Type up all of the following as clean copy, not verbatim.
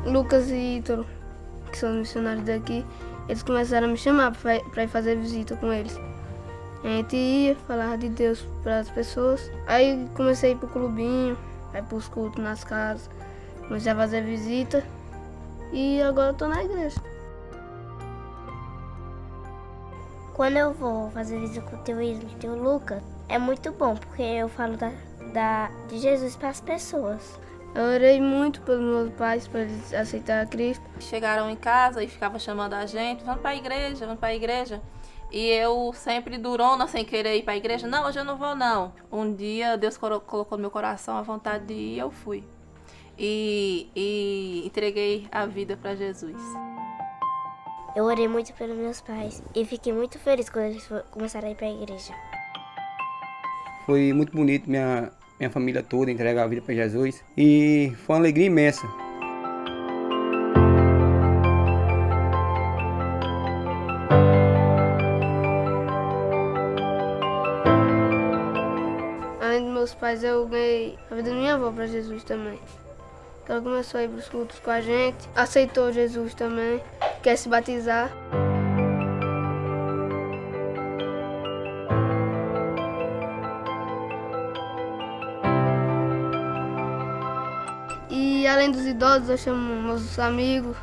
Lucas e Ítalo, que são os missionários daqui, eles começaram a me chamar para ir fazer visita com eles. A gente ia, falava de Deus para as pessoas. Aí comecei a ir pro clubinho, aí pros cultos nas casas, comecei a fazer visita e agora eu tô na igreja. Quando eu vou fazer visita com o teu Isla e o teu Lucas, é muito bom, porque eu falo de Jesus para as pessoas. Eu orei muito pelos meus pais para eles aceitarem a Cristo. Chegaram em casa e ficavam chamando a gente, vamos para a igreja, vamos para a igreja. E eu sempre durona, sem querer ir para a igreja, não, hoje eu não vou não. Um dia Deus colocou no meu coração a vontade de ir e eu fui. E entreguei a vida para Jesus. Eu orei muito pelos meus pais e fiquei muito feliz quando eles começaram a ir para a igreja. Foi muito bonito minha família toda entregar a vida para Jesus e foi uma alegria imensa. Além dos meus pais, eu ganhei a vida da minha avó para Jesus também. Ela começou a ir para os cultos com a gente, aceitou Jesus também, quer se batizar. E além dos idosos, eu chamo meus amigos,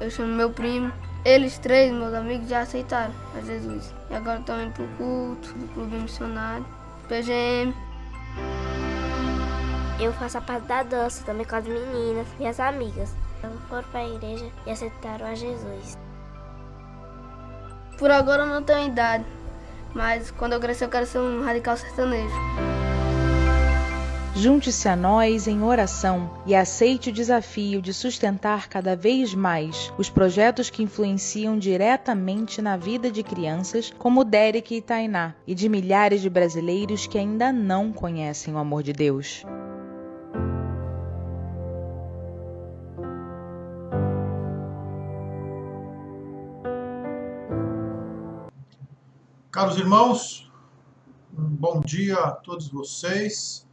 eu chamo meu primo. Eles três, meus amigos, já aceitaram a Jesus. E agora estão indo pro culto do Clube Missionário, PGM. Eu faço a parte da dança também com as meninas, minhas amigas. Elas foram para a igreja e aceitaram a Jesus. Por agora eu não tenho idade, mas quando eu crescer eu quero ser um radical sertanejo. Junte-se a nós em oração e aceite o desafio de sustentar cada vez mais os projetos que influenciam diretamente na vida de crianças como Derek e Tainá e de milhares de brasileiros que ainda não conhecem o amor de Deus. Caros irmãos, um bom dia a todos vocês.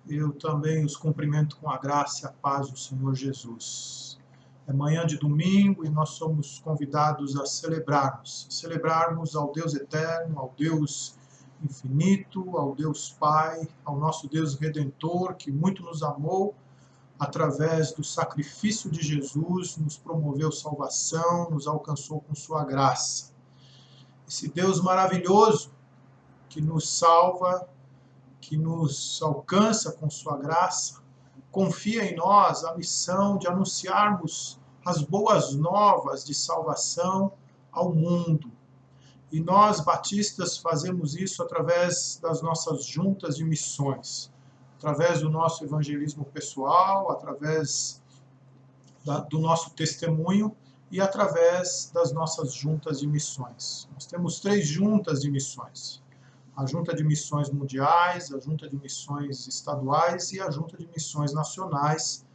Eu também os cumprimento com a graça e a paz do Senhor Jesus. É manhã de domingo e nós somos convidados a celebrarmos ao Deus eterno, ao Deus infinito, ao Deus Pai, ao nosso Deus Redentor, que muito nos amou, através do sacrifício de Jesus, nos promoveu salvação, nos alcançou com sua graça. Esse Deus maravilhoso que nos salva, que nos alcança com sua graça, confia em nós a missão de anunciarmos as boas novas de salvação ao mundo. E nós, batistas, fazemos isso através das nossas juntas de missões, através do nosso evangelismo pessoal, através do nosso testemunho e através das nossas juntas de missões. Nós temos 3 juntas de missões: a Junta de Missões Mundiais, a Junta de Missões Estaduais e a Junta de Missões Nacionais,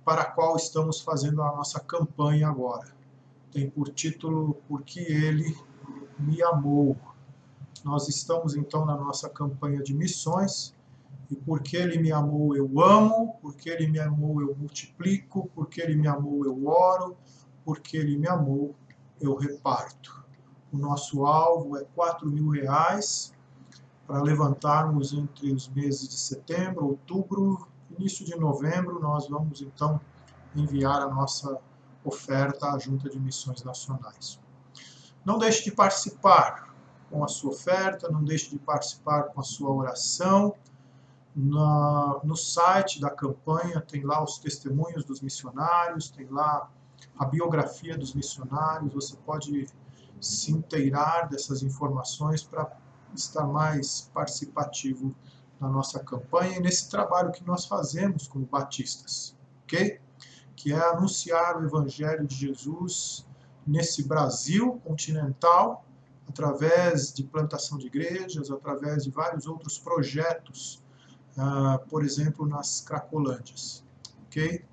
para a qual estamos fazendo a nossa campanha agora. Tem por título Porque Ele Me Amou. Nós estamos então na nossa campanha de missões, e porque Ele me amou eu amo, porque Ele me amou eu multiplico, porque Ele me amou eu oro, porque Ele me amou eu reparto. O nosso alvo é R$4.000 para levantarmos entre os meses de setembro, outubro, início de novembro. Nós vamos então enviar a nossa oferta à Junta de Missões Nacionais. Não deixe de participar com a sua oferta, não deixe de participar com a sua oração. No site da campanha tem lá os testemunhos dos missionários, tem lá a biografia dos missionários. Você pode se inteirar dessas informações para estar mais participativo na nossa campanha e nesse trabalho que nós fazemos como batistas, ok? Que é anunciar o Evangelho de Jesus nesse Brasil continental, através de plantação de igrejas, através de vários outros projetos, por exemplo, nas Cracolândias, ok?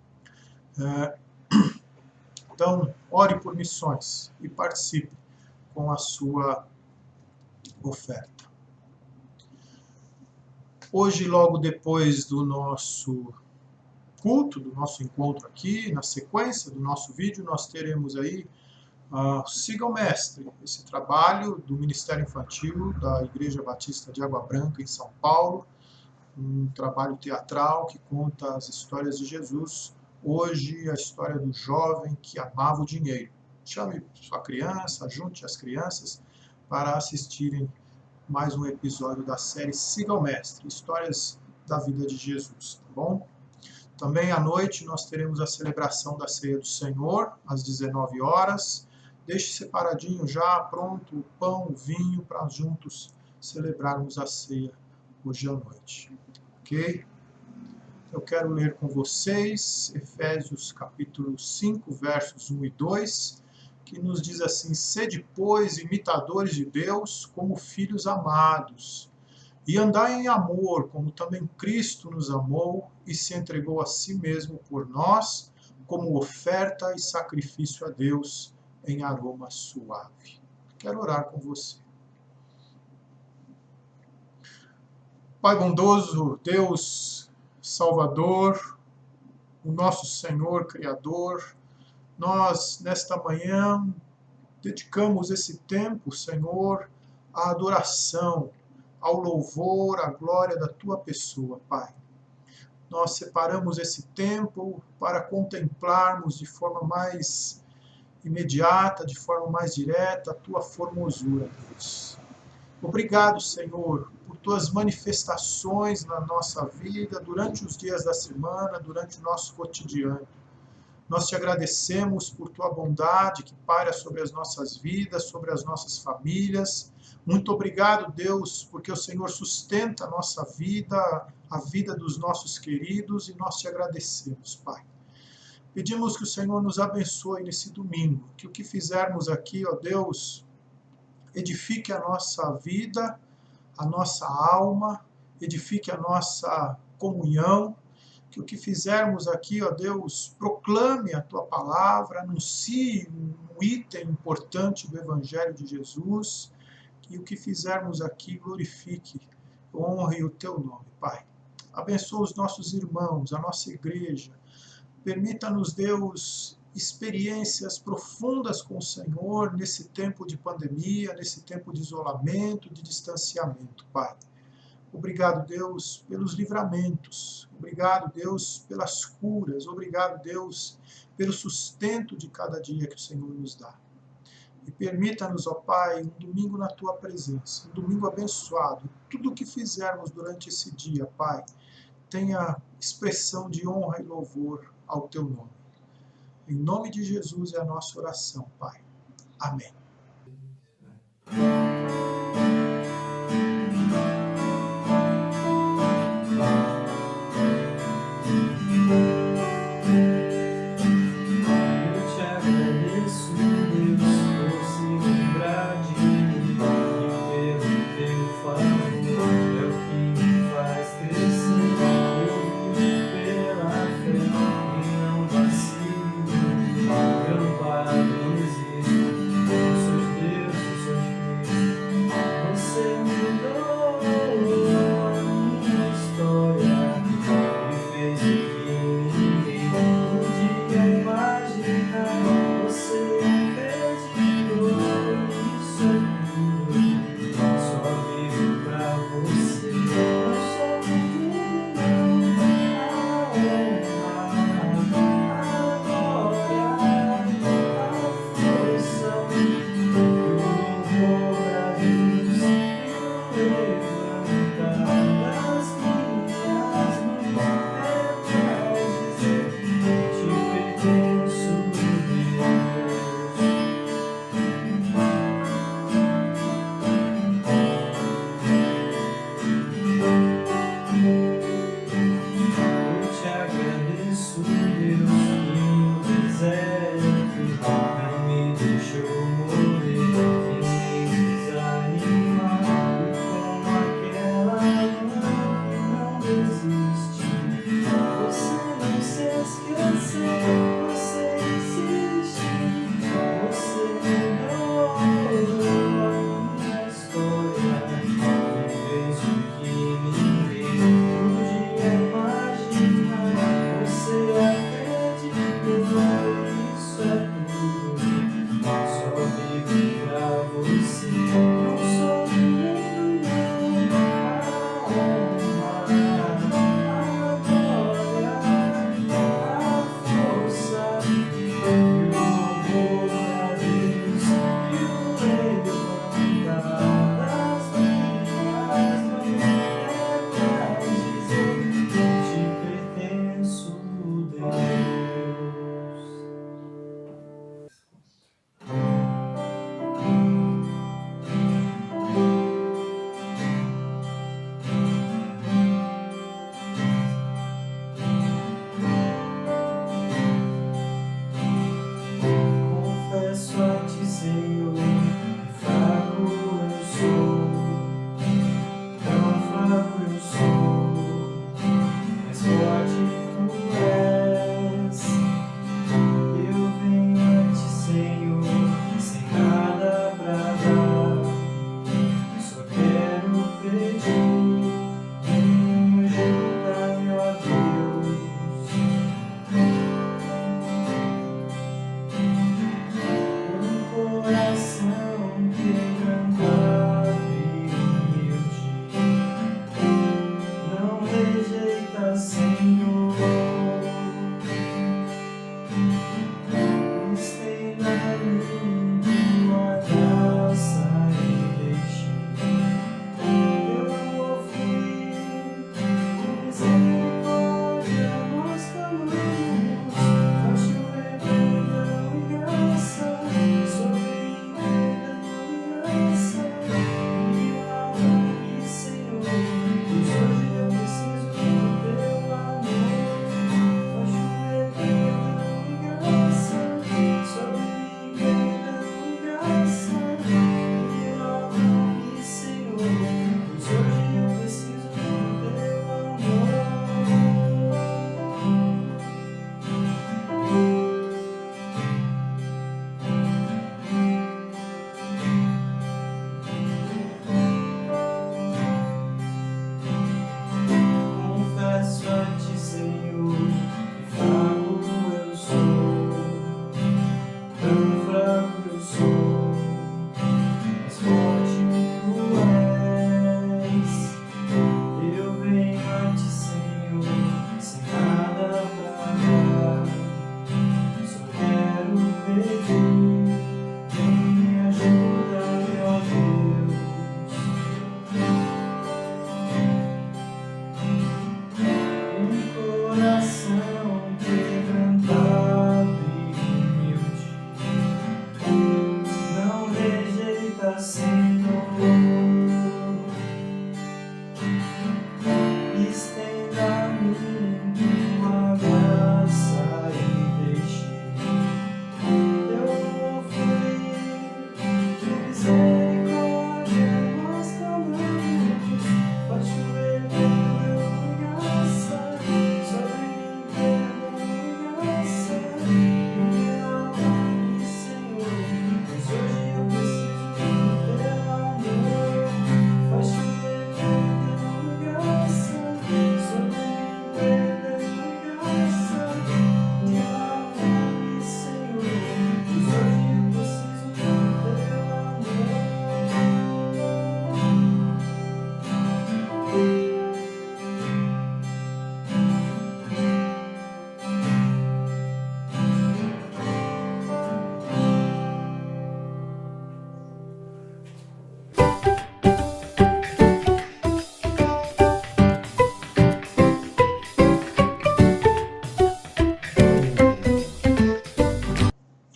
Então, ore por missões e participe com a sua oferta. Hoje, logo depois do nosso culto, do nosso encontro aqui. Na sequência do nosso vídeo, nós teremos aí Siga o Mestre, esse trabalho do Ministério Infantil da Igreja Batista de Água Branca, em São Paulo, um trabalho teatral que conta as histórias de Jesus. Hoje, a história do jovem que amava o dinheiro. Chame sua criança, junte as crianças para assistirem mais um episódio da série Siga o Mestre, histórias da vida de Jesus, tá bom? Também à noite nós teremos a celebração da Ceia do Senhor, às 19 horas. Deixe separadinho já, pronto, o pão, o vinho, para juntos celebrarmos a ceia hoje à noite. Ok? Eu quero ler com vocês Efésios capítulo 5, versos 1 e 2, que nos diz assim: Sede, pois, imitadores de Deus como filhos amados, e andai em amor, como também Cristo nos amou e se entregou a si mesmo por nós, como oferta e sacrifício a Deus em aroma suave. Quero orar com você. Pai bondoso, Deus Salvador, o nosso Senhor Criador, nós, nesta manhã, dedicamos esse tempo, Senhor, à adoração, ao louvor, à glória da Tua pessoa, Pai. Nós separamos esse tempo para contemplarmos de forma mais imediata, de forma mais direta, a Tua formosura, Deus. Obrigado, Senhor, por Tuas manifestações na nossa vida, durante os dias da semana, durante o nosso cotidiano. Nós Te agradecemos por Tua bondade que paira sobre as nossas vidas, sobre as nossas famílias. Muito obrigado, Deus, porque o Senhor sustenta a nossa vida, a vida dos nossos queridos, e nós Te agradecemos, Pai. Pedimos que o Senhor nos abençoe nesse domingo, que o que fizermos aqui, ó Deus, edifique a nossa vida, a nossa alma, edifique a nossa comunhão, que o que fizermos aqui, ó Deus, proclame a Tua palavra, anuncie um item importante do Evangelho de Jesus, que o que fizermos aqui glorifique, honre o Teu nome, Pai. Abençoa os nossos irmãos, a nossa igreja. Permita-nos, Deus, experiências profundas com o Senhor nesse tempo de pandemia, nesse tempo de isolamento, de distanciamento, Pai. Obrigado, Deus, pelos livramentos. Obrigado, Deus, pelas curas. Obrigado, Deus, pelo sustento de cada dia que o Senhor nos dá. E permita-nos, ó Pai, um domingo na Tua presença, um domingo abençoado. Tudo o que fizermos durante esse dia, Pai, tenha expressão de honra e louvor ao Teu nome. Em nome de Jesus é a nossa oração, Pai. Amém. Senhor, fraco eu sou, tão fraco eu sou, mas forte tu és. Eu venho a ti, Senhor, sem nada pra dar, só quero pedir, me ajuda-me, ó Deus. Coração quebrantado e humilde, não rejeita, Senhor. Estenda a mim tua graça e deixe teu amor fluir. Com misericórdia nós clamamos, faz chover perdão e graça. Confesso a ti, Senhor, que fraco eu sou, tão fraco eu sou, mas forte tu és. Eu venho a ti, Senhor, sem nada pra dar, só quero pedir, me ajuda, ó Deus. Coração quebrantado e humilde, não rejeita, Senhor. Estenda a mim tua graça e deixe teu amor fluir. Com misericórdia nós clamamos, faz chover perdão e graça.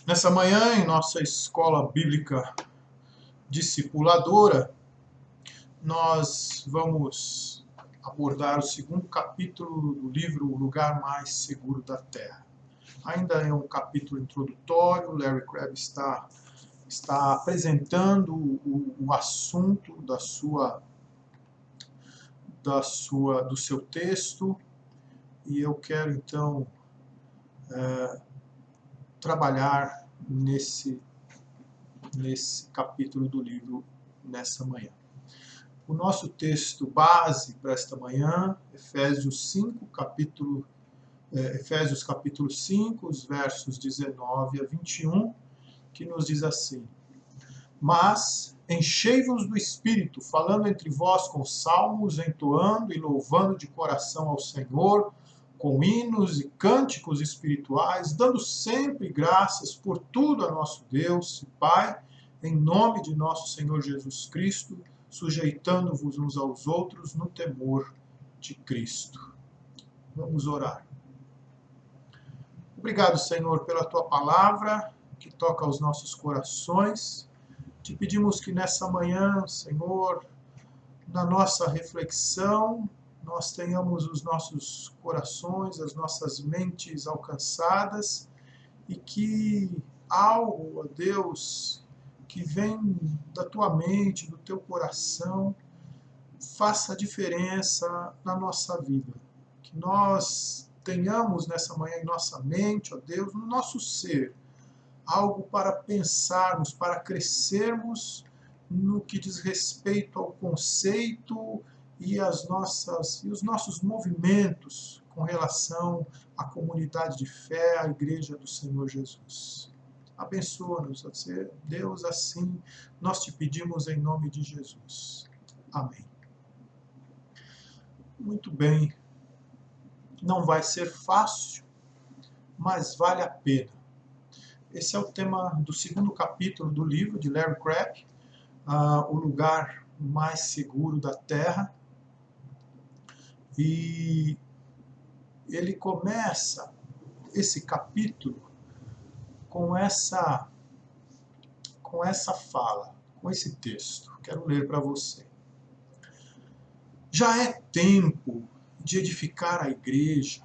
Nessa manhã, em nossa escola bíblica discipuladora, nós vamos abordar o segundo capítulo do livro O Lugar Mais Seguro da Terra. Ainda é um capítulo introdutório, Larry Crabb está apresentando o assunto do seu texto, e eu quero então trabalhar nesse capítulo do livro nessa manhã. O nosso texto base para esta manhã, Efésios capítulo 5, os versos 19 a 21, que nos diz assim: Mas enchei-vos do Espírito, falando entre vós com salmos, entoando e louvando de coração ao Senhor, com hinos e cânticos espirituais, dando sempre graças por tudo a nosso Deus e Pai, em nome de nosso Senhor Jesus Cristo, sujeitando-vos uns aos outros no temor de Cristo. Vamos orar. Obrigado, Senhor, pela Tua palavra, que toca aos nossos corações. Te pedimos que nessa manhã, Senhor, na nossa reflexão, nós tenhamos os nossos corações, as nossas mentes alcançadas e que algo, ó Deus, que vem da tua mente, do teu coração, faça a diferença na nossa vida. Que nós tenhamos nessa manhã em nossa mente, ó Deus, no nosso ser, algo para pensarmos, para crescermos no que diz respeito ao conceito e os nossos movimentos com relação à comunidade de fé, à Igreja do Senhor Jesus. Abençoa-nos, Deus, assim nós te pedimos em nome de Jesus. Amém. Muito bem. Não vai ser fácil, mas vale a pena. Esse é o tema do 2º capítulo do livro de Larry Crabb, O Lugar Mais Seguro da Terra. E ele começa esse capítulo com essa fala, com esse texto. Quero ler para você. Já é tempo de edificar a igreja,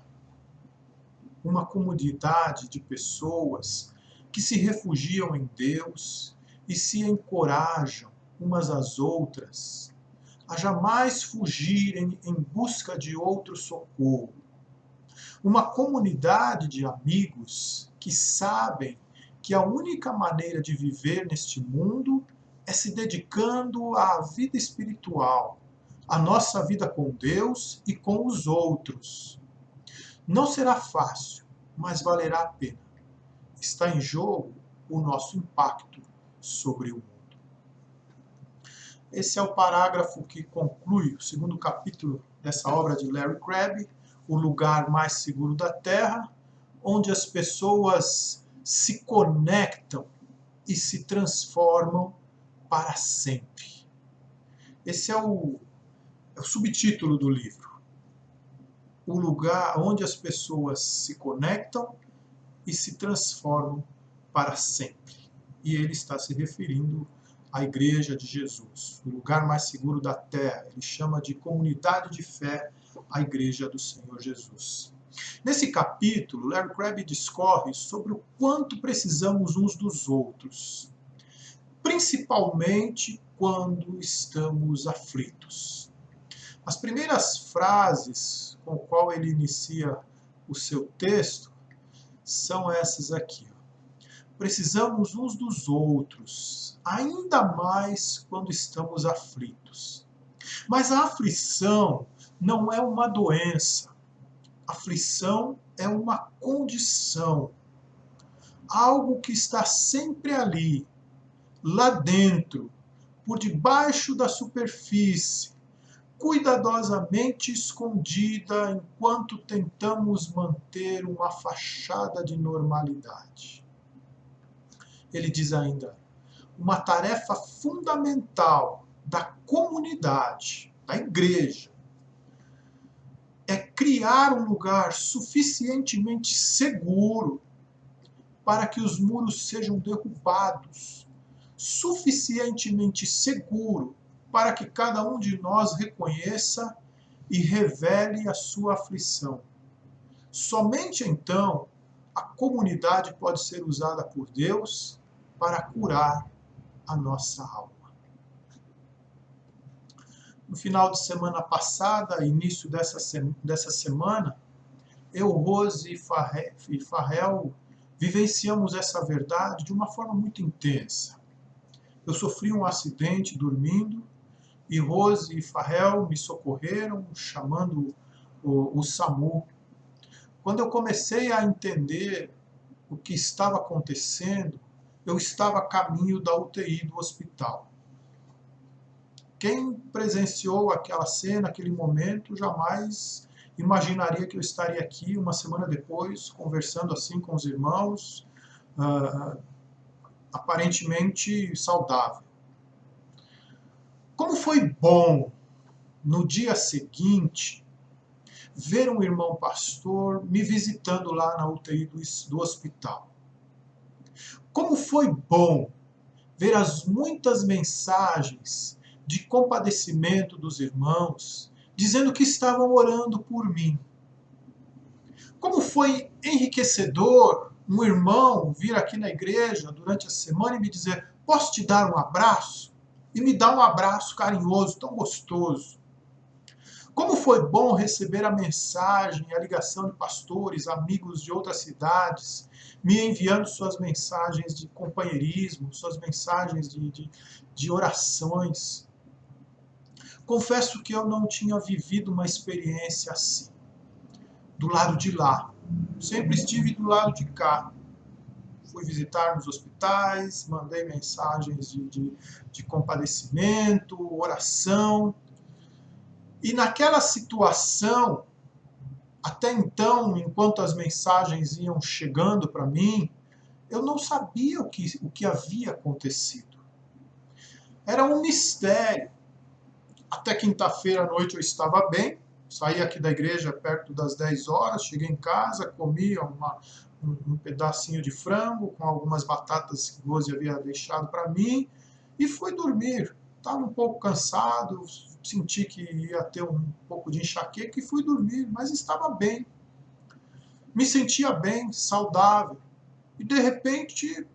uma comunidade de pessoas que se refugiam em Deus e se encorajam umas às outras a jamais fugirem em busca de outro socorro. Uma comunidade de amigos que sabem que a única maneira de viver neste mundo é se dedicando à vida espiritual, à nossa vida com Deus e com os outros. Não será fácil, mas valerá a pena. Está em jogo o nosso impacto sobre o mundo. Esse é o parágrafo que conclui o 2º capítulo dessa obra de Larry Crabb, O Lugar Mais Seguro da Terra, onde as pessoas se conectam e se transformam para sempre. Esse é o subtítulo do livro. O lugar onde as pessoas se conectam e se transformam para sempre. E ele está se referindo à Igreja de Jesus, o lugar mais seguro da terra. Ele chama de comunidade de fé a Igreja do Senhor Jesus. Nesse capítulo, Larry Crabb discorre sobre o quanto precisamos uns dos outros, principalmente quando estamos aflitos. As primeiras frases com as quais ele inicia o seu texto são essas aqui. Precisamos uns dos outros, ainda mais quando estamos aflitos. Mas a aflição não é uma doença. A aflição é uma condição. Algo que está sempre ali, lá dentro, por debaixo da superfície, cuidadosamente escondida enquanto tentamos manter uma fachada de normalidade. Ele diz ainda, uma tarefa fundamental da comunidade, da igreja, é criar um lugar suficientemente seguro para que os muros sejam derrubados, suficientemente seguro para que cada um de nós reconheça e revele a sua aflição. Somente então a comunidade pode ser usada por Deus para curar a nossa alma. No final de semana passada, início dessa semana, eu, Rose e Farrell vivenciamos essa verdade de uma forma muito intensa. Eu sofri um acidente dormindo e Rose e Farrell me socorreram, chamando o SAMU. Quando eu comecei a entender o que estava acontecendo, eu estava a caminho da UTI do hospital. Quem presenciou aquela cena, aquele momento, jamais imaginaria que eu estaria aqui uma semana depois, conversando assim com os irmãos, aparentemente saudável. Como foi bom, no dia seguinte, ver um irmão pastor me visitando lá na UTI do hospital. Como foi bom ver as muitas mensagens de compadecimento dos irmãos, dizendo que estavam orando por mim. Como foi enriquecedor um irmão vir aqui na igreja durante a semana e me dizer: posso te dar um abraço? E me dar um abraço carinhoso, tão gostoso. Como foi bom receber a mensagem, a ligação de pastores, amigos de outras cidades, me enviando suas mensagens de companheirismo, suas mensagens de orações. Confesso que eu não tinha vivido uma experiência assim, do lado de lá. Sempre estive do lado de cá. Fui visitar nos hospitais, mandei mensagens de compadecimento, oração. E naquela situação, até então, enquanto as mensagens iam chegando para mim, eu não sabia o que havia acontecido. Era um mistério. Até quinta-feira à noite eu estava bem, saí aqui da igreja perto das 10 horas, cheguei em casa, comi um pedacinho de frango com algumas batatas que Rose havia deixado para mim e fui dormir. Estava um pouco cansado, senti que ia ter um pouco de enxaqueca e fui dormir, mas estava bem. Me sentia bem, saudável. E de repente,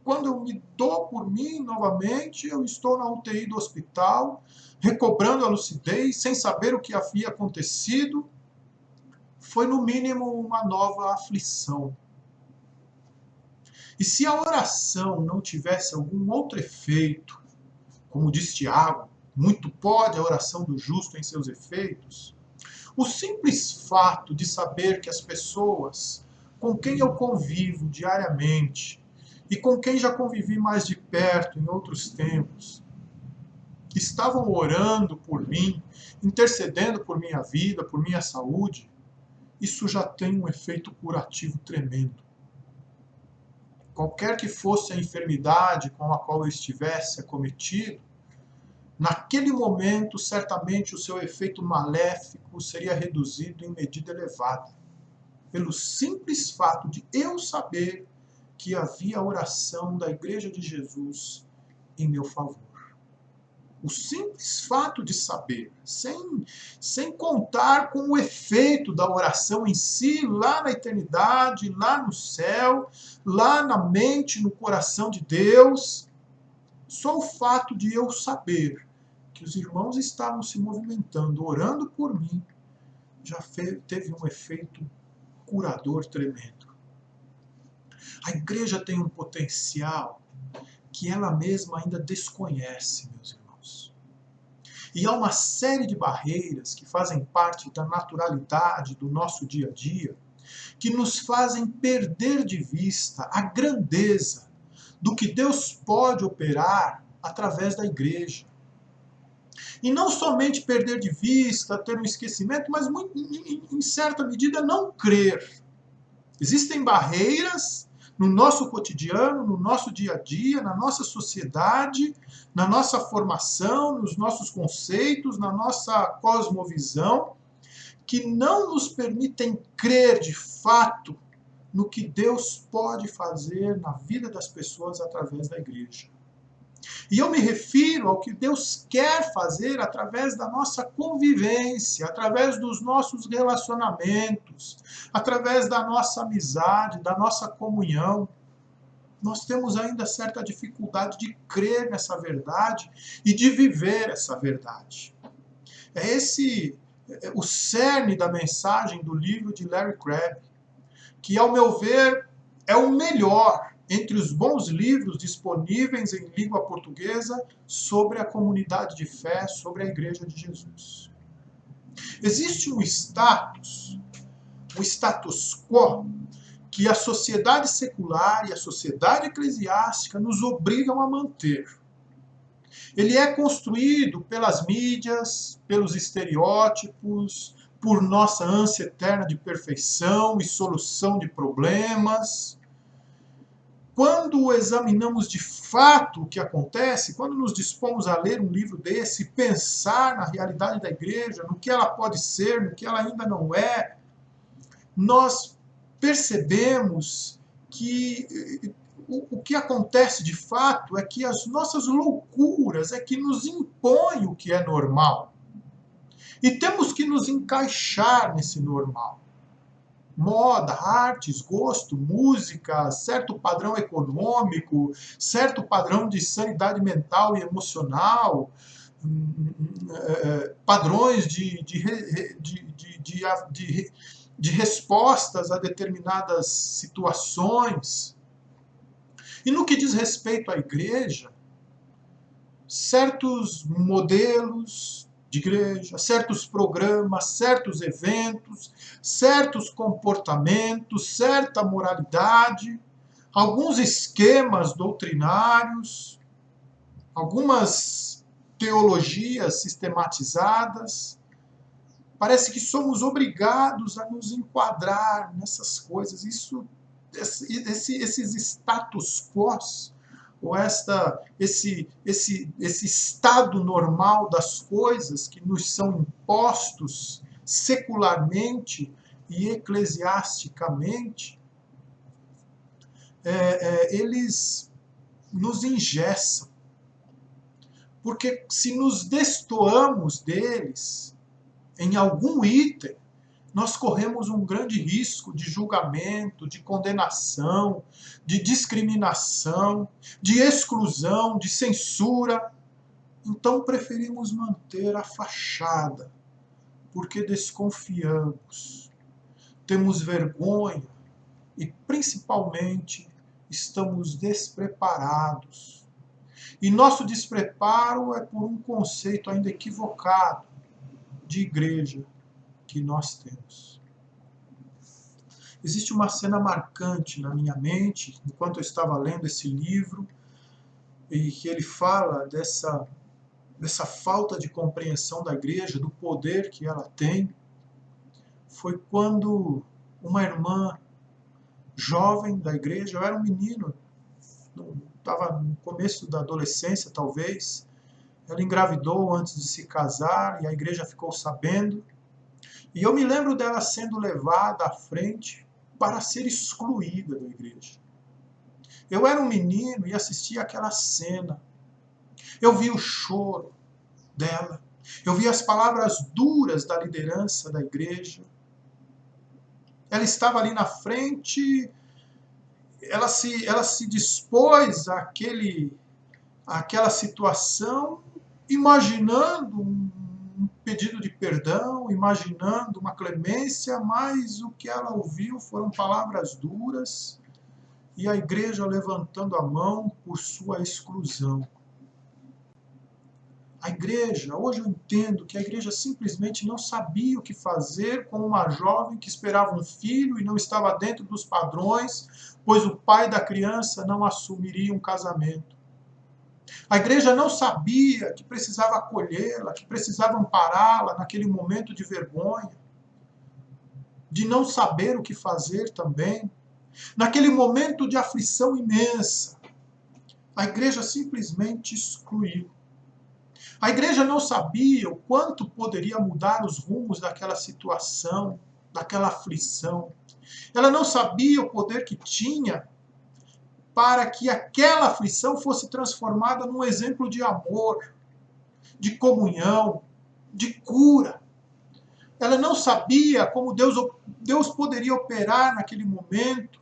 quando eu me dou por mim novamente, eu estou na UTI do hospital, recobrando a lucidez, sem saber o que havia acontecido. Foi no mínimo uma nova aflição. E se a oração não tivesse algum outro efeito, como diz Tiago, muito pode a oração do justo em seus efeitos, o simples fato de saber que as pessoas com quem eu convivo diariamente e com quem já convivi mais de perto em outros tempos, estavam orando por mim, intercedendo por minha vida, por minha saúde, isso já tem um efeito curativo tremendo. Qualquer que fosse a enfermidade com a qual eu estivesse acometido, naquele momento, certamente, o seu efeito maléfico seria reduzido em medida elevada, pelo simples fato de eu saber que havia a oração da Igreja de Jesus em meu favor. O simples fato de saber, sem contar com o efeito da oração em si, lá na eternidade, lá no céu, lá na mente, no coração de Deus, só o fato de eu saber que os irmãos estavam se movimentando, orando por mim, já teve um efeito curador tremendo. A igreja tem um potencial que ela mesma ainda desconhece, meus irmãos. E há uma série de barreiras que fazem parte da naturalidade do nosso dia a dia, que nos fazem perder de vista a grandeza do que Deus pode operar através da igreja. E não somente perder de vista, ter um esquecimento, mas em certa medida não crer. Existem barreiras no nosso cotidiano, no nosso dia a dia, na nossa sociedade, na nossa formação, nos nossos conceitos, na nossa cosmovisão, que não nos permitem crer de fato no que Deus pode fazer na vida das pessoas através da igreja. E eu me refiro ao que Deus quer fazer através da nossa convivência, através dos nossos relacionamentos, através da nossa amizade, da nossa comunhão. Nós temos ainda certa dificuldade de crer nessa verdade e de viver essa verdade. É esse o cerne da mensagem do livro de Larry Crabb, que, ao meu ver, é o melhor entre os bons livros disponíveis em língua portuguesa sobre a comunidade de fé, sobre a Igreja de Jesus. Existe um status quo, que a sociedade secular e a sociedade eclesiástica nos obrigam a manter. Ele é construído pelas mídias, pelos estereótipos, por nossa ânsia eterna de perfeição e solução de problemas. Quando examinamos de fato o que acontece, quando nos dispomos a ler um livro desse, pensar na realidade da igreja, no que ela pode ser, no que ela ainda não é, nós percebemos que o que acontece de fato é que as nossas loucuras é que nos impõem o que é normal. E temos que nos encaixar nesse normal. moda, artes, gosto, música, certo padrão econômico, certo padrão de sanidade mental e emocional, padrões de respostas a determinadas situações. E no que diz respeito à igreja, certos modelos de igreja, certos programas, certos eventos, certos comportamentos, certa moralidade, alguns esquemas doutrinários, algumas teologias sistematizadas. Parece que somos obrigados a nos enquadrar nessas coisas. Esses status quo, ou esse estado normal das coisas que nos são impostos secularmente e eclesiasticamente, eles nos engessam. Porque se nos destoamos deles, em algum item, nós corremos um grande risco de julgamento, de condenação, de discriminação, de exclusão, de censura. Então preferimos manter a fachada, porque desconfiamos, temos vergonha e, principalmente, estamos despreparados. E nosso despreparo é por um conceito ainda equivocado de igreja que nós temos. Existe uma cena marcante na minha mente, enquanto eu estava lendo esse livro, e que ele fala dessa falta de compreensão da igreja, do poder que ela tem. Foi quando uma irmã jovem da igreja, eu era um menino, estava no começo da adolescência talvez, ela engravidou antes de se casar e a igreja ficou sabendo. E eu me lembro dela sendo levada à frente para ser excluída da igreja. Eu era um menino e assistia aquela cena. Eu vi o choro dela. Eu vi as palavras duras da liderança da igreja. Ela estava ali na frente, ela se dispôs àquela situação, imaginando um pedido de perdão, imaginando uma clemência, mas o que ela ouviu foram palavras duras e a igreja levantando a mão por sua exclusão. A igreja, hoje eu entendo que a igreja simplesmente não sabia o que fazer com uma jovem que esperava um filho e não estava dentro dos padrões, pois o pai da criança não assumiria um casamento. A igreja não sabia que precisava acolhê-la, que precisava ampará-la naquele momento de vergonha, de não saber o que fazer também. Naquele momento de aflição imensa, a igreja simplesmente excluiu. A igreja não sabia o quanto poderia mudar os rumos daquela situação, daquela aflição. Ela não sabia o poder que tinha para que aquela aflição fosse transformada num exemplo de amor, de comunhão, de cura. Ela não sabia como Deus poderia operar naquele momento,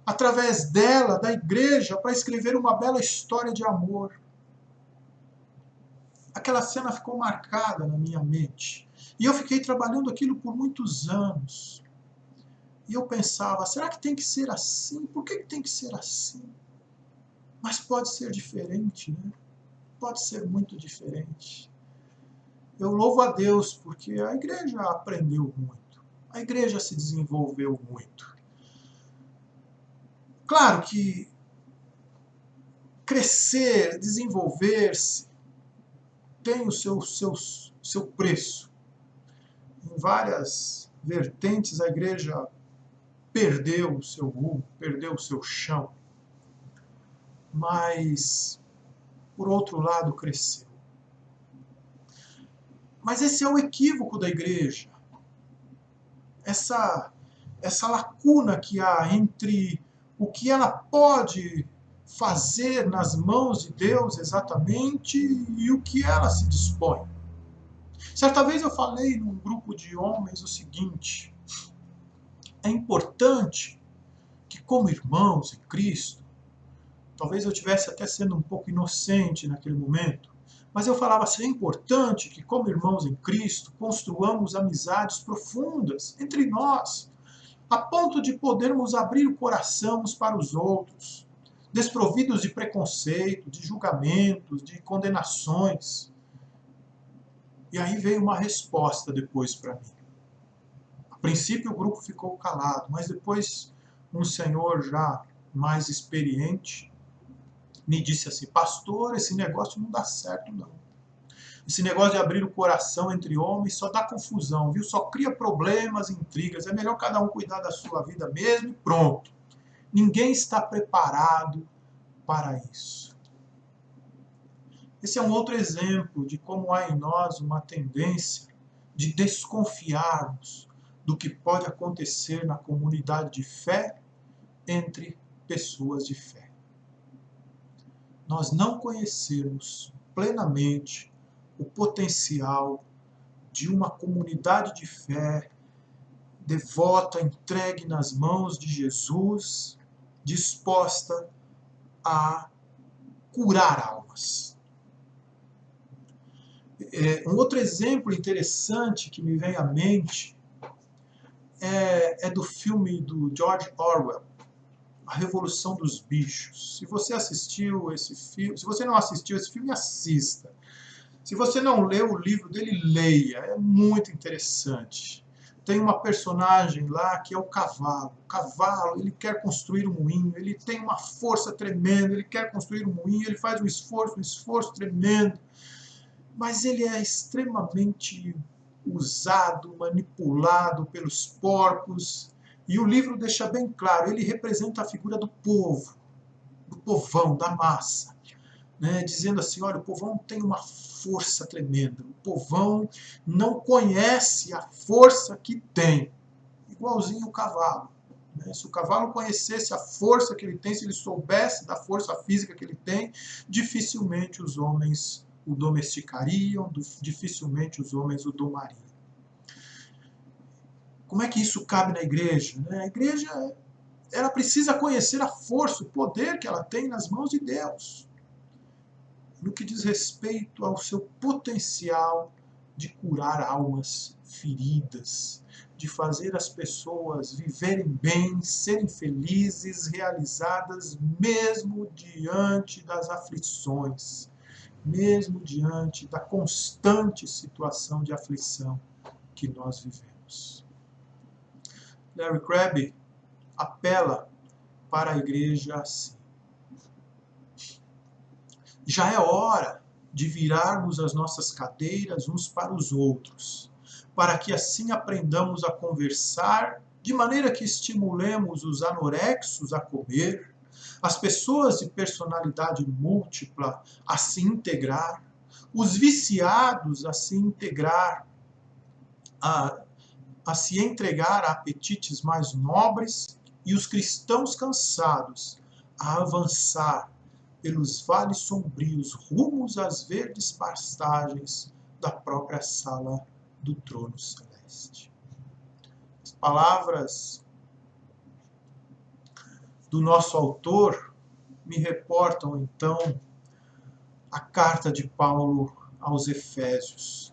através dela, da igreja, para escrever uma bela história de amor. Aquela cena ficou marcada na minha mente. E eu fiquei trabalhando aquilo por muitos anos. E eu pensava, será que tem que ser assim? Por que tem que ser assim? Mas pode ser diferente, né? Pode ser muito diferente. Eu louvo a Deus porque a igreja aprendeu muito. A igreja se desenvolveu muito. Claro que crescer, desenvolver-se, tem o seu preço. Em várias vertentes, a igreja perdeu o seu rumo, perdeu o seu chão. Mas, por outro lado, cresceu. Mas esse é o equívoco da igreja. Essa lacuna que há entre o que ela pode fazer nas mãos de Deus exatamente e o que ela se dispõe. Certa vez eu falei num grupo de homens o seguinte: é importante que, como irmãos em Cristo, talvez eu estivesse até sendo um pouco inocente naquele momento, mas eu falava assim, é importante que, como irmãos em Cristo, construamos amizades profundas entre nós, a ponto de podermos abrir o coração uns para os outros, desprovidos de preconceito, de julgamentos, de condenações. E aí veio uma resposta depois para mim. A princípio o grupo ficou calado, mas depois um senhor já mais experiente me disse assim, pastor, esse negócio não dá certo não. Esse negócio de abrir o coração entre homens só dá confusão, viu? Só cria problemas, intrigas. É melhor cada um cuidar da sua vida mesmo e pronto. Ninguém está preparado para isso. Esse é um outro exemplo de como há em nós uma tendência de desconfiarmos do que pode acontecer na comunidade de fé entre pessoas de fé. Nós não conhecemos plenamente o potencial de uma comunidade de fé devota, entregue nas mãos de Jesus, disposta a curar almas. Um outro exemplo interessante que me vem à mente é do filme do George Orwell, A Revolução dos Bichos. Se você assistiu esse filme, se você não assistiu esse filme, assista. Se você não leu o livro dele, leia. É muito interessante. Tem uma personagem lá que é o cavalo. O cavalo, ele quer construir um moinho, ele tem uma força tremenda, ele quer construir um moinho, ele faz um esforço tremendo. Mas ele é extremamente usado, manipulado pelos porcos. E o livro deixa bem claro, ele representa a figura do povo, do povão, da massa. Né, dizendo assim, olha, o povão tem uma força tremenda, o povão não conhece a força que tem, igualzinho o cavalo. Né? Se o cavalo conhecesse a força que ele tem, se ele soubesse da força física que ele tem, dificilmente os homens o domesticariam, dificilmente os homens o domariam. Como é que isso cabe na igreja? Né? A igreja ela precisa conhecer a força, o poder que ela tem nas mãos de Deus, no que diz respeito ao seu potencial de curar almas feridas, de fazer as pessoas viverem bem, serem felizes, realizadas, mesmo diante das aflições, mesmo diante da constante situação de aflição que nós vivemos. Larry Crabb apela para a igreja assim. Já é hora de virarmos as nossas cadeiras uns para os outros, para que assim aprendamos a conversar, de maneira que estimulemos os anorexos a comer, as pessoas de personalidade múltipla a se integrar, os viciados a se integrar, a se entregar a apetites mais nobres, e os cristãos cansados a avançar pelos vales sombrios, rumos às verdes pastagens da própria sala do trono celeste. As palavras do nosso autor me reportam, então, a carta de Paulo aos Efésios.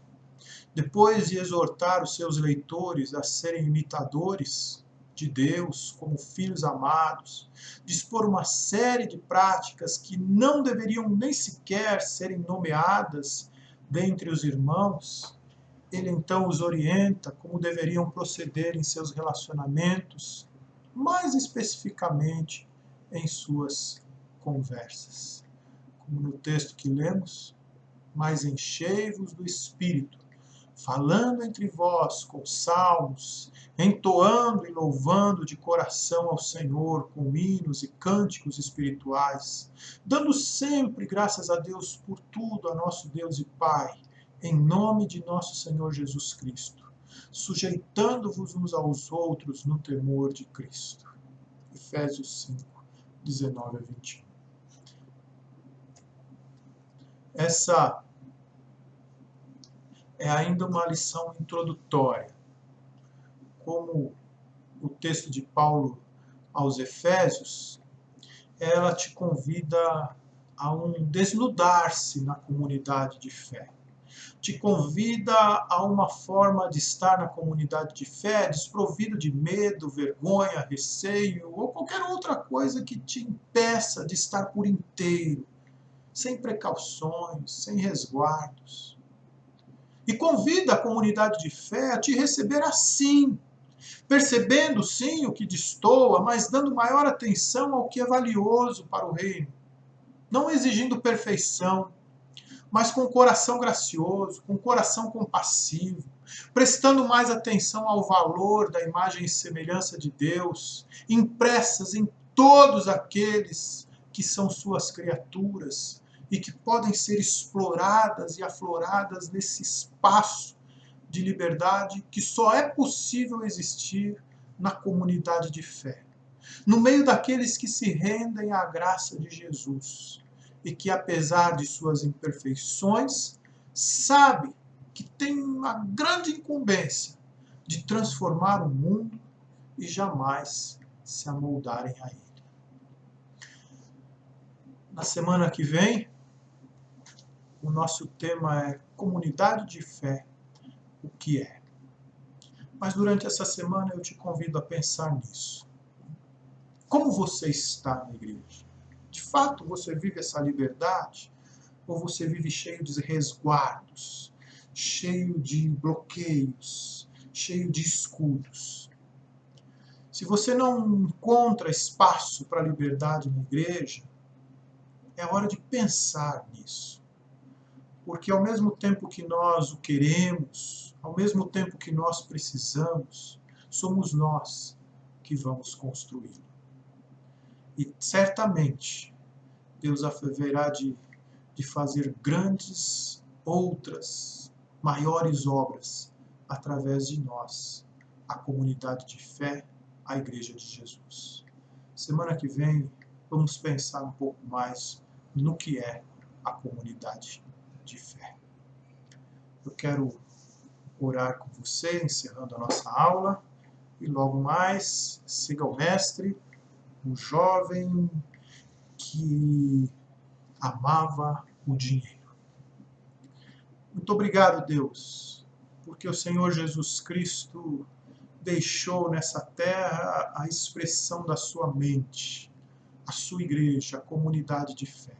Depois de exortar os seus leitores a serem imitadores de Deus como filhos amados, dispor uma série de práticas que não deveriam nem sequer serem nomeadas dentre os irmãos, ele então os orienta como deveriam proceder em seus relacionamentos, mais especificamente em suas conversas. Como no texto que lemos, mas enchei-vos do Espírito, falando entre vós com salmos, entoando e louvando de coração ao Senhor com hinos e cânticos espirituais, dando sempre graças a Deus por tudo, a nosso Deus e Pai, em nome de nosso Senhor Jesus Cristo, sujeitando-vos uns aos outros no temor de Cristo. Efésios 5, 19 a 21. Essa é ainda uma lição introdutória. Como o texto de Paulo aos Efésios, ela te convida a um desnudar-se na comunidade de fé. Te convida a uma forma de estar na comunidade de fé desprovido de medo, vergonha, receio ou qualquer outra coisa que te impeça de estar por inteiro, sem precauções, sem resguardos. E convida a comunidade de fé a te receber assim, percebendo sim o que destoa, mas dando maior atenção ao que é valioso para o reino. Não exigindo perfeição, mas com um coração gracioso, com um coração compassivo, prestando mais atenção ao valor da imagem e semelhança de Deus, impressas em todos aqueles que são suas criaturas e que podem ser exploradas e afloradas nesse espaço de liberdade que só é possível existir na comunidade de fé, no meio daqueles que se rendem à graça de Jesus e que, apesar de suas imperfeições, sabe que tem uma grande incumbência de transformar o mundo e jamais se amoldarem a ele. Na semana que vem, o nosso tema é comunidade de fé, o que é. Mas durante essa semana eu te convido a pensar nisso. Como você está na igreja? De fato, você vive essa liberdade? Ou você vive cheio de resguardos, cheio de bloqueios, cheio de escudos? Se você não encontra espaço para a liberdade na igreja, é hora de pensar nisso. Porque ao mesmo tempo que nós o queremos, ao mesmo tempo que nós precisamos, somos nós que vamos construí-lo. E certamente Deus haverá de fazer grandes, outras, maiores obras através de nós, a comunidade de fé, a Igreja de Jesus. Semana que vem vamos pensar um pouco mais no que é a comunidade de fé. Eu quero orar com você, encerrando a nossa aula, e logo mais siga o mestre, o jovem que amava o dinheiro. Muito obrigado, Deus, porque o Senhor Jesus Cristo deixou nessa terra a expressão da sua mente, a sua igreja, a comunidade de fé.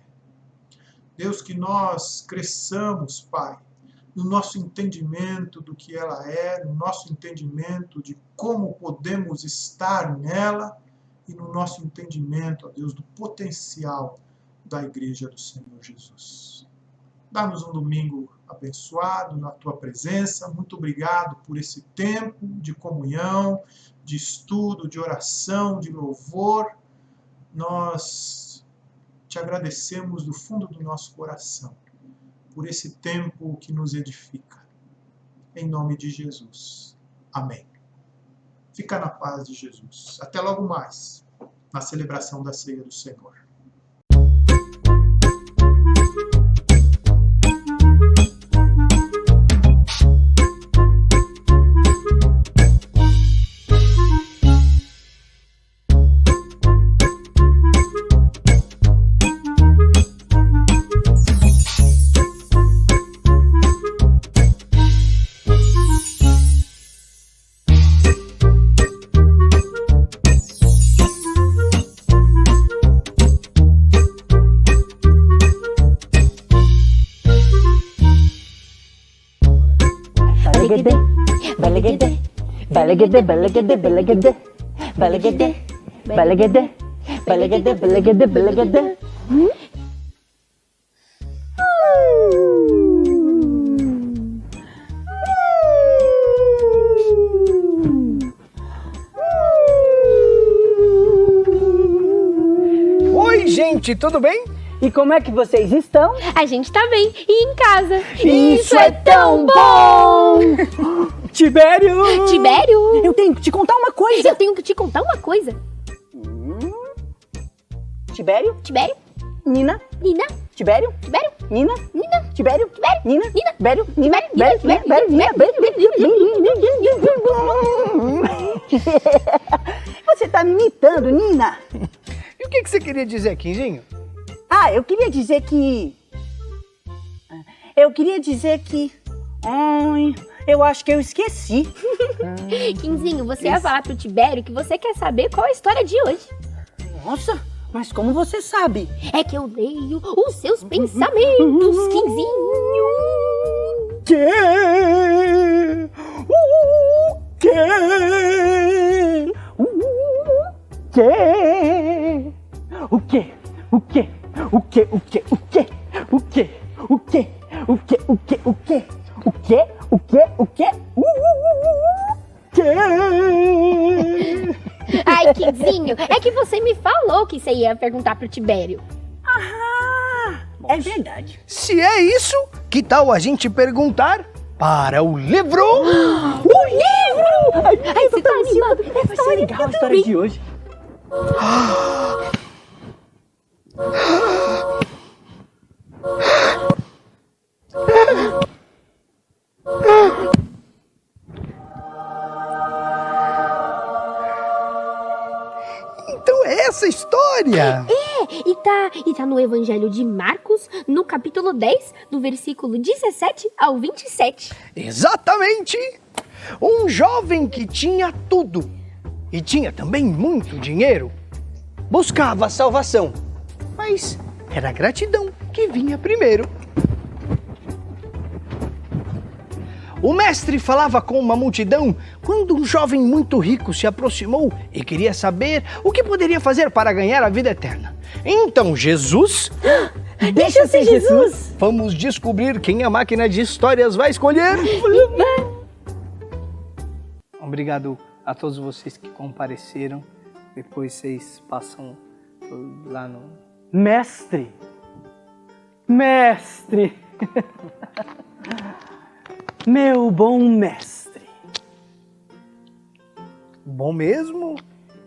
Deus, que nós cresçamos, Pai, no nosso entendimento do que ela é, no nosso entendimento de como podemos estar nela e no nosso entendimento, ó Deus, do potencial da Igreja do Senhor Jesus. Dá-nos um domingo abençoado na Tua presença. Muito obrigado por esse tempo de comunhão, de estudo, de oração, de louvor. Nós te agradecemos do fundo do nosso coração por esse tempo que nos edifica. Em nome de Jesus. Amém. Fica na paz de Jesus. Até logo mais, na celebração da Ceia do Senhor. Oi, gente, tudo bem? E como é que vocês estão? A gente tá bem e em casa. Isso é tão bom! Tibério! Tibério! Eu tenho que te contar uma coisa! Eu tenho que te contar uma coisa. Tibério? Tibério? Nina? Nina? Tibério? Tibério? Nina? Nina? Tibério? Tibério? Nina? Nina? Tibério? Nina? Tibério? Tibério? Nina? Tibério? Nina? Tibério? Nina? Você tá me imitando, Nina? E o que você queria dizer, Quinzinho? Ah, eu queria dizer que... Ai, eu acho que eu esqueci. Quinzinho, você ia falar pro Tibério que você quer saber qual é a história de hoje. Nossa, mas como você sabe? É que eu leio os seus pensamentos, Quinzinho. Que? Ai, Quinzinho, é que você me falou que você ia perguntar pro Tibério. Ah, é verdade. Se é isso, que tal a gente perguntar para o livro? O livro! Ai, você tá animado? Vai ser legal a história de hoje. Então é essa a história? E tá no Evangelho de Marcos, no capítulo 10, do versículo 17 ao 27. Exatamente! Um jovem que tinha tudo e tinha também muito dinheiro buscava a salvação, mas era a gratidão que vinha primeiro. O mestre falava com uma multidão quando um jovem muito rico se aproximou e queria saber o que poderia fazer para ganhar a vida eterna. Então Jesus... Deixa eu ser Jesus! Vamos descobrir quem a máquina de histórias vai escolher. Obrigado a todos vocês que compareceram. Depois vocês passam lá no... Mestre! Mestre! Meu bom mestre. Bom mesmo?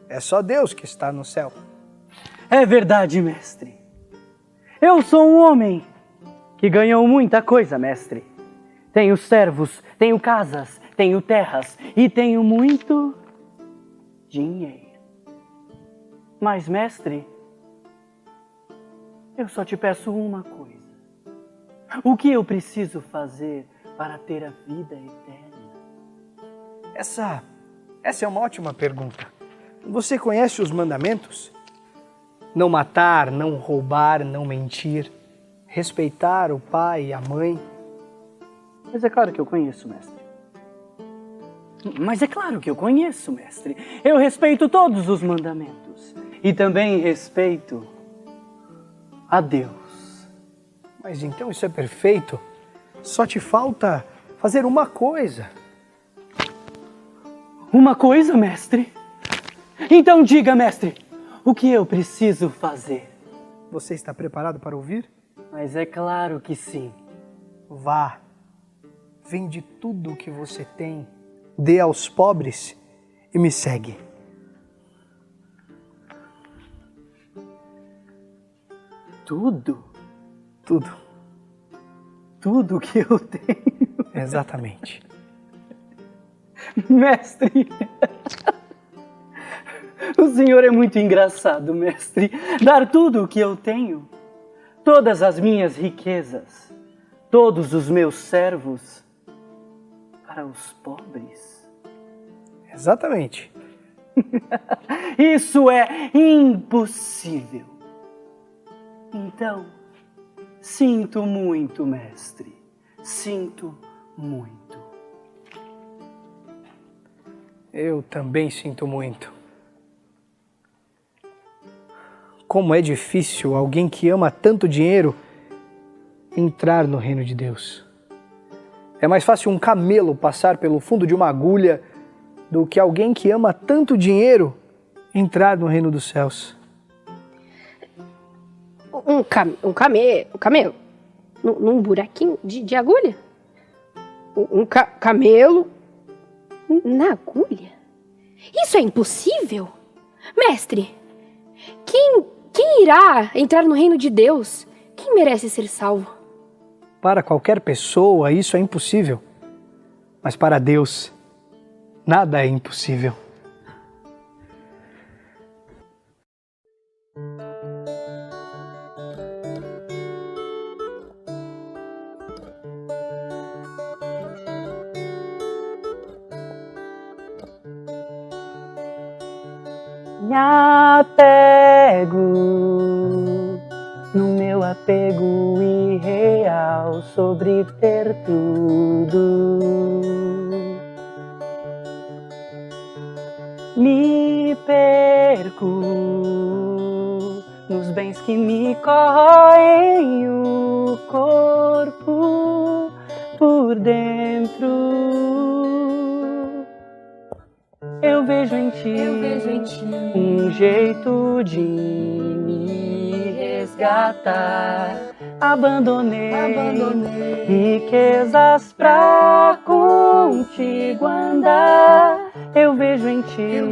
É só Deus que está no céu. É verdade, mestre. Eu sou um homem que ganhou muita coisa, mestre. Tenho servos, tenho casas, tenho terras e tenho muito dinheiro. Mas, mestre, eu só te peço uma coisa. O que eu preciso fazer para ter a vida eterna? Essa é uma ótima pergunta. Você conhece os mandamentos? Não matar, não roubar, não mentir, respeitar o pai e a mãe. Mas é claro que eu conheço, mestre. Eu respeito todos os mandamentos. E também respeito a Deus. Mas então isso é perfeito. Só te falta fazer uma coisa. Uma coisa, mestre? Então diga, mestre, o que eu preciso fazer? Você está preparado para ouvir? Mas é claro que sim. Vá, vende tudo o que você tem, dê aos pobres e me segue. Tudo? Tudo. Tudo que eu tenho. Exatamente. Mestre, o senhor é muito engraçado, mestre. Dar tudo o que eu tenho, todas as minhas riquezas, todos os meus servos, para os pobres. Exatamente. Isso é impossível. Então, sinto muito, mestre. Sinto muito. Eu também sinto muito. Como é difícil alguém que ama tanto dinheiro entrar no reino de Deus. É mais fácil um camelo passar pelo fundo de uma agulha do que alguém que ama tanto dinheiro entrar no reino dos céus. Um camelo? Num buraquinho de agulha? Camelo na agulha? Isso é impossível? Mestre, quem irá entrar no reino de Deus? Quem merece ser salvo? Para qualquer pessoa isso é impossível, mas para Deus nada é impossível. Me apego no meu apego irreal sobre ter tudo. Me perco nos bens que me corroem o corpo por dentro. Eu vejo em ti um jeito de me resgatar. Abandonei riquezas pra contigo andar. Eu vejo em ti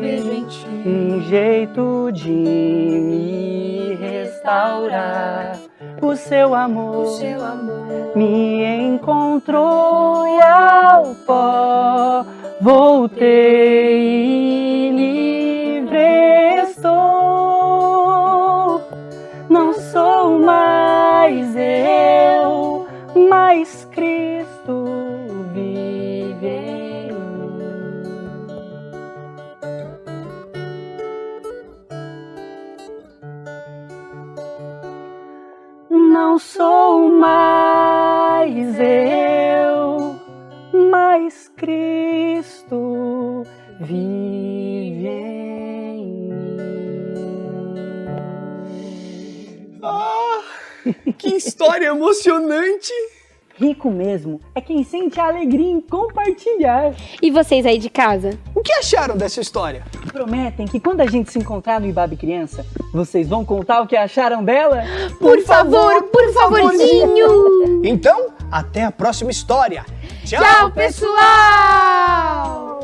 um jeito de me restaurar. O seu amor me encontrou e ao pó voltei e livre estou. Não sou mais eu, mas Cristo vive em mim. Não sou mais eu, mas Cristo vive em mim. Ah, que história emocionante! Rico mesmo é quem sente a alegria em compartilhar. E vocês aí de casa? O que acharam dessa história? Prometem que quando a gente se encontrar no Ibabe Criança, vocês vão contar o que acharam dela? Por favorzinho! Então, até a próxima história. Tchau, pessoal!